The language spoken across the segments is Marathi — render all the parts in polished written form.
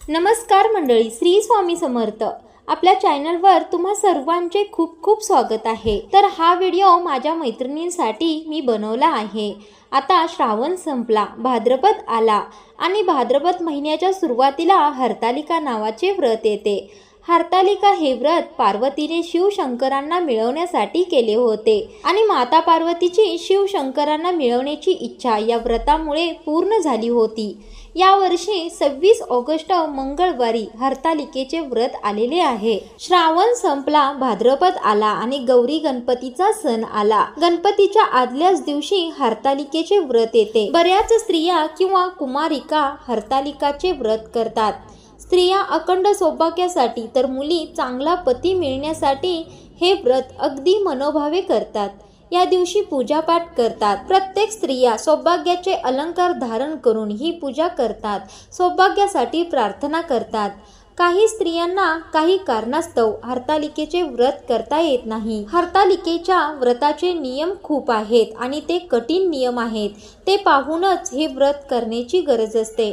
नमस्कार मंडळी, श्री स्वामी समर्थ. आपल्या चॅनलवर तुम्हा सर्वांचे खूप खूप स्वागत आहे. तर हा व्हिडिओ माझ्या मैत्रिणींसाठी मी बनवला आहे. आता श्रावण संपला, भाद्रपद आला आणि भाद्रपद महिन्याच्या सुरुवातीला हरतालिका नावाचे व्रत येते. हरतालिका हे व्रत पार्वतीने शिवशंकरांना मिळवण्यासाठी केले होते आणि माता पार्वतीची शिवशंकरांना मिळवण्याची इच्छा या व्रतामुळे पूर्ण झाली होती. यावर्षी 26 ऑगस्ट मंगळवारी हरतालिकेचे व्रत आलेले आहे. श्रावण संपला, भाद्रपद आला आणि गौरी गणपतीचा सण आला. गणपतीच्या आदल्याच दिवशी हरतालिकेचे व्रत येते. बऱ्याच स्त्रिया किंवा कुमारिका हरतालिकाचे व्रत करतात. स्त्रिया अखंड सौभाग्यासाठी तर मुली चांगला पती मिळण्यासाठी हे व्रत अगदी मनोभावे करतात. या दिवशी पूजापाठ करतात. प्रत्येक स्त्रिया सौभाग्याचे अलंकार धारण करून ही पूजा करतात. सौभाग्यासाठी प्रार्थना करतात. काही स्त्रियांना काही कारणास्तव हरतालिकेचे व्रत करता येत नाही. हरतालिकेच्या व्रताचे नियम खूप आहेत आणि ते कठीण नियम आहेत. ते पाहूनच हे व्रत करण्याची गरज असते.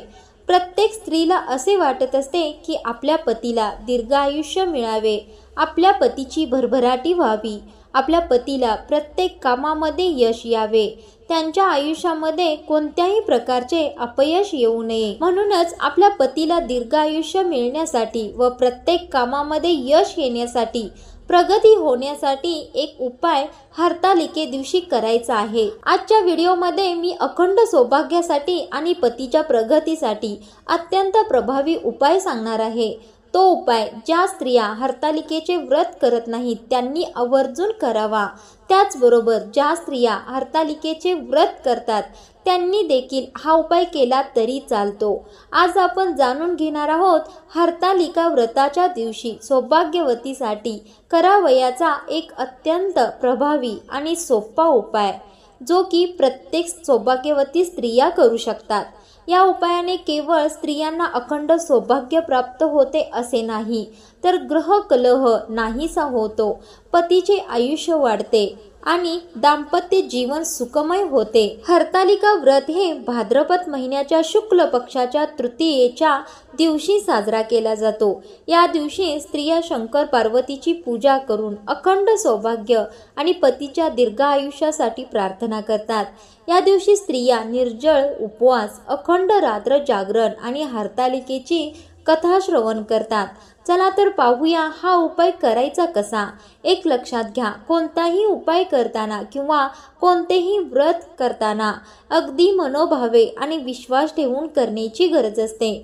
प्रत्येक स्त्रीला असे वाटत असते की आपल्या पतीला दीर्घायुष्य मिळावे, आपल्या पतीची भरभराटी व्हावी, आपल्या पतीला प्रत्येक कामामध्ये यश यावे, त्यांच्या आयुष्यामध्ये कोणत्याही प्रकारचे अपयश येऊ नये. म्हणूनच आपल्या पतीला दीर्घायुष्य मिळण्यासाठी व प्रत्येक कामामध्ये यश येण्यासाठी, प्रगती होण्यासाठी एक उपाय हरतालिके दिवशी करायचा आहे. आजच्या व्हिडिओमध्ये मी अखंड सौभाग्यासाठी आणि पतीच्या प्रगतीसाठी अत्यंत प्रभावी उपाय सांगणार आहे. तो उपाय ज्या स्त्रिया हरतालिकेचे व्रत करत नाहीत त्यांनी आवर्जून करावा. त्याचबरोबर ज्या स्त्रिया हरतालिकेचे व्रत करतात त्यांनी देखील हा उपाय केला तरी चालतो. आज आपण जाणून घेणार आहोत हरतालिका व्रताच्या दिवशी सौभाग्यवतीसाठी करावयाचा एक अत्यंत प्रभावी आणि सोपा उपाय, जो की प्रत्येक सौभाग्यवती स्त्रिया करू शकतात. या उपायाने केवळ स्त्रियांना अखंड सौभाग्य प्राप्त होते असे नाही, तर ग्रह कलह नाहीसा होतो, पतीचे आयुष्य वाढते आणि दाम्पत्य जीवन सुखमय होते. हरतालिका व्रत हे भाद्रपद महिन्याच्या शुक्ल पक्षाच्या तृतीयेच्या दिवशी साजरा केला जातो. या दिवशी स्त्रिया शंकर पार्वतीची पूजा करून अखंड सौभाग्य आणि पतीच्या दीर्घ आयुष्यासाठी प्रार्थना करतात. या दिवशी स्त्रिया निर्जळ उपवास, अखंड रात्र जागरण आणि हरतालिकेची कथा श्रवण करतात. चला तर पाहूया हा उपाय करायचा कसा. एक लक्षात घ्या, कोणताही उपाय करताना किंवा कोणतेही व्रत करताना अगदी मनोभावे आणि विश्वास ठेवून करण्याची गरज असते.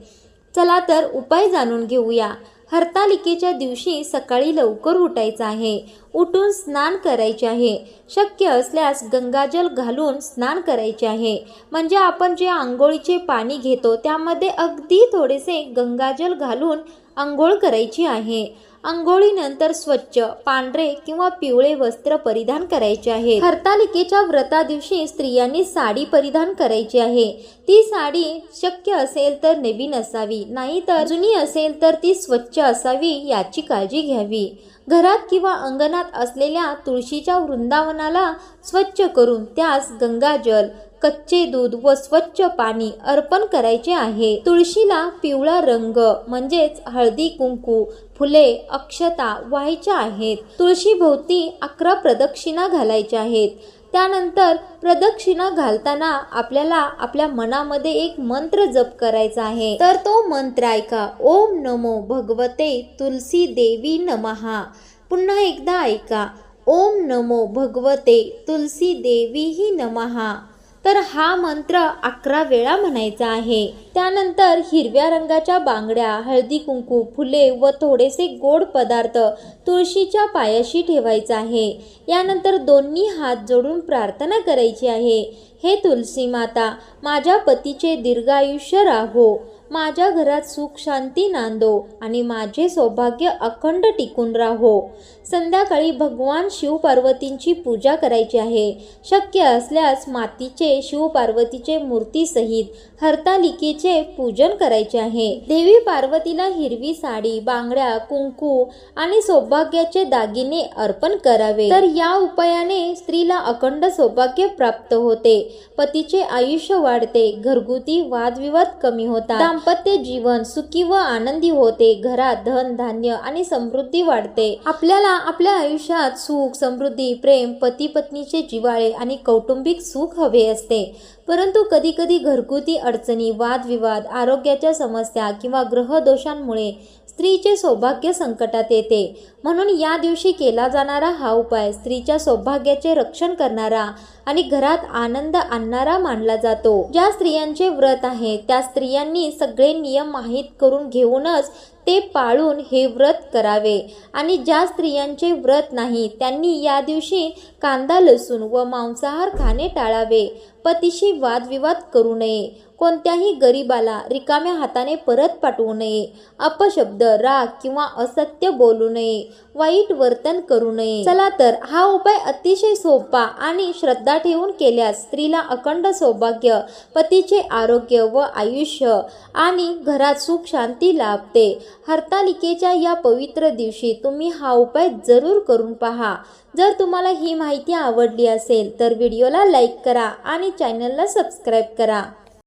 चला तर उपाय जाणून घेऊया. हरतालिकेच्या दिवशी सकाळी लवकर उठायचं आहे. उठून स्नान करायचे आहे. शक्य असल्यास गंगाजल घालून स्नान करायचे आहे. म्हणजे आपण जे आंघोळीचे पाणी घेतो त्यामध्ये अगदी थोडेसे गंगाजल घालून आंघोळ करायची आहे. आंघोळीनंतर स्वच्छ पांढरे किंवा पिवळे वस्त्र परिधान करायचे आहे. हरतालिकेच्या व्रता दिवशी स्त्रियांनी साडी परिधान करायची आहे. ती साडी शक्य असेल तर नवीन असावी, नाही तर जुनी असेल तर ती स्वच्छ असावी याची काळजी घ्यावी. घरात किंवा अंगणात असलेल्या तुळशीच्या वृंदावनाला स्वच्छ करून त्यास गंगाजल, कच्चे दूध व स्वच्छ पाणी अर्पण करायचे आहे. तुळशीला पिवळा रंग म्हणजेच हळदी कुंकू, फुले, अक्षता व्हायच्या आहेत. तुळशीभोवती 11 प्रदक्षिणा घालायच्या आहेत. त्यानंतर प्रदक्षिणा घालताना आपल्याला आपल्या मनामध्ये एक मंत्र जप करायचा आहे. तर तो मंत्र ऐका. ओम नमो भगवते तुलसी देवी नमः. पुन्हा एकदा ऐका. ओम नमो भगवते तुलसी देवी नमः. तर हा मंत्र 11 वेळा म्हणायचा आहे. त्यानंतर हिरव्या रंगाच्या बांगड्या, हळदी कुंकू, फुले व थोडेसे गोड पदार्थ तुळशीच्या पायाशी ठेवायचा आहे. यानंतर दोन्ही हात जोडून प्रार्थना करायची आहे. हे तुलसी माता, माझ्या पतीचे दीर्घायुष्य राहो, माझ्या घरात सुख शांती नांदो आणि माझे सौभाग्य अखंड टिकून राहो. संध्याकाळी भगवान शिव पार्वतींची पूजा करायची आहे. शक्य असल्यास मातीचे शिव पार्वतीचे मूर्तीसहित हरतालिकेचे पूजन करायचे आहे. देवी पार्वतीला हिरवी साडी, बांगड्या, कुंकू आणि सौभाग्याचे दागिने अर्पण करावे. तर या उपायाने स्त्रीला अखंड सौभाग्य प्राप्त होते, पतीचे आयुष्य वाढते, घरगुती वादविवाद कमी होतात, दाम्पत्य जीवन सुखी व आनंदी होते. घरात धन धान्य आणि समृद्धी वाढते. आपल्याला आपल्या आयुष्यात सुख, समृद्धी, प्रेम, पती पत्नीचे जिव्हाळे आणि कौटुंबिक सुख हवे असते. परंतु कधी कधी घरगुती अडचणी, वादविवाद, आरोग्याच्या समस्या किंवा ग्रहदोषांमुळे स्त्रीचे सौभाग्य संकटात येते. म्हणून या दिवशी केला जाणारा हा उपाय स्त्रीच्या सौभाग्याचे रक्षण करणारा आणि घरात आनंद आणणारा मानला जातो. ज्या स्त्रियांचे व्रत आहे त्या स्त्रियांनी सगळे नियम माहीत करून घेऊनच ते पाळून हे व्रत करावे आणि ज्या स्त्रियांचे व्रत नाही त्यांनी या दिवशी कांदा, लसूण व मांसाहार खाणे टाळावे. पतीशी वादविवाद करू नये. कोणत्याही गरीबाला रिकाम्या हाताने परत पाठवू नये. अपशब्द, राग किंवा असत्य बोलू नये. वाईट वर्तन करू नये. चला तर हा उपाय अतिशय सोपा आणि श्रद्धा ठेवून केल्यास स्त्रीला अखंड सौभाग्य, पतीचे आरोग्य व आयुष्य आणि घरात सुख शांती लाभते. हरतालिकेच्या या पवित्र दिवशी तुम्ही हा उपाय जरूर करून पहा. जर तुम्हाला ही माहिती आवडली असेल तर व्हिडिओला लाईक करा आणि चॅनलला सबस्क्राईब करा.